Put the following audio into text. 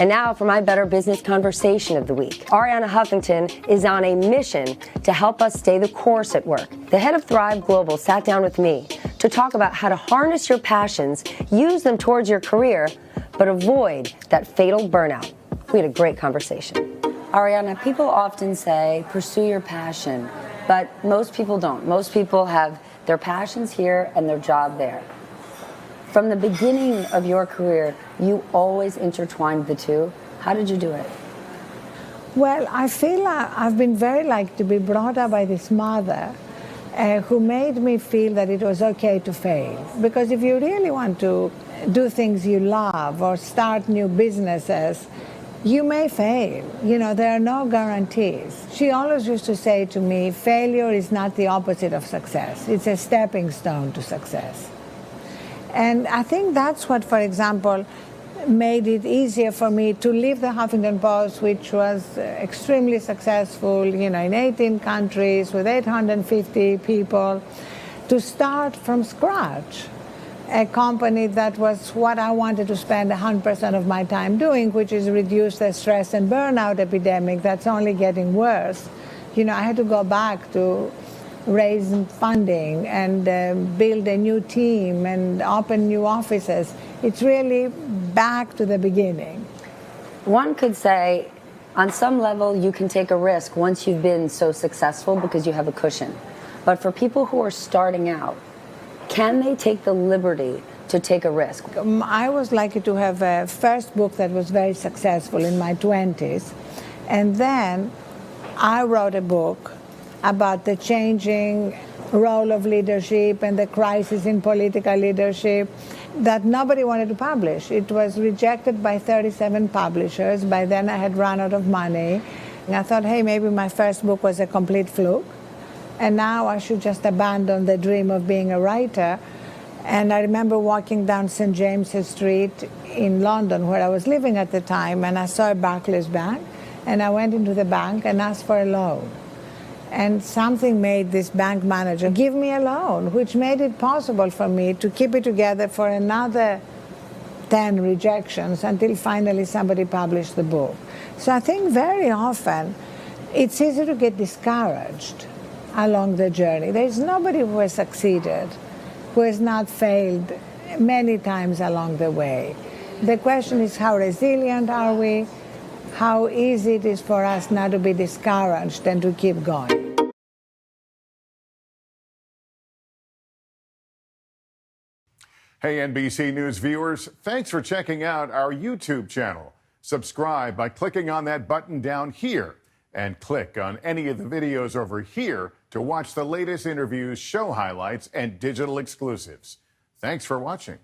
And now for my Better Business Conversation of the Week. Arianna Huffington is on a mission to help us stay the course at work. The head of Thrive Global sat down with me to talk about how to harness your passions, use them towards your career, but avoid that fatal burnout. We had a great conversation. Arianna, people often say, pursue your passion, but most people don't. Most people have their passions here and their job there. From the beginning of your career, you always intertwined the two. How did you do it? Well, I feel I've been very lucky to be brought up by this mother who made me feel that it was okay to fail. Because if you really want to do things you love or start new businesses, you may fail. You know, there are no guarantees. She always used to say to me, failure is not the opposite of success. It's a stepping stone to success. And I think that's what, for example, made it easier for me to leave the Huffington Post, which was extremely successful, you know, in 18 countries with 850 people, to start from scratch a company that was what I wanted to spend 100% of my time doing, which is reduce the stress and burnout epidemic that's only getting worse. You know, I had to go back to raise funding and build a new team and open new offices. It's really back to the beginning. One could say, on some level, you can take a risk once you've been so successful because you have a cushion. But for people who are starting out, can they take the liberty to take a risk? I was lucky to have a first book that was very successful in my 20s. And then I wrote a book about the changing role of leadership and the crisis in political leadership that nobody wanted to publish. It was rejected by 37 publishers. By then I had run out of money. And I thought, hey, maybe my first book was a complete fluke. And now I should just abandon the dream of being a writer. And I remember walking down St. James's Street in London, where I was living at the time, and I saw a Barclays bank. And I went into the bank and asked for a loan. And something made this bank manager give me a loan, which made it possible for me to keep it together for another 10 rejections until finally somebody published the book. So I think very often it's easy to get discouraged along the journey. There's nobody who has succeeded, who has not failed many times along the way. The question is, how resilient are we? How easy it is for us not to be discouraged and to keep going. Hey, NBC News viewers, thanks for checking out our YouTube channel. Subscribe by clicking on that button down here and click on any of the videos over here to watch the latest interviews, show highlights, and digital exclusives. Thanks for watching.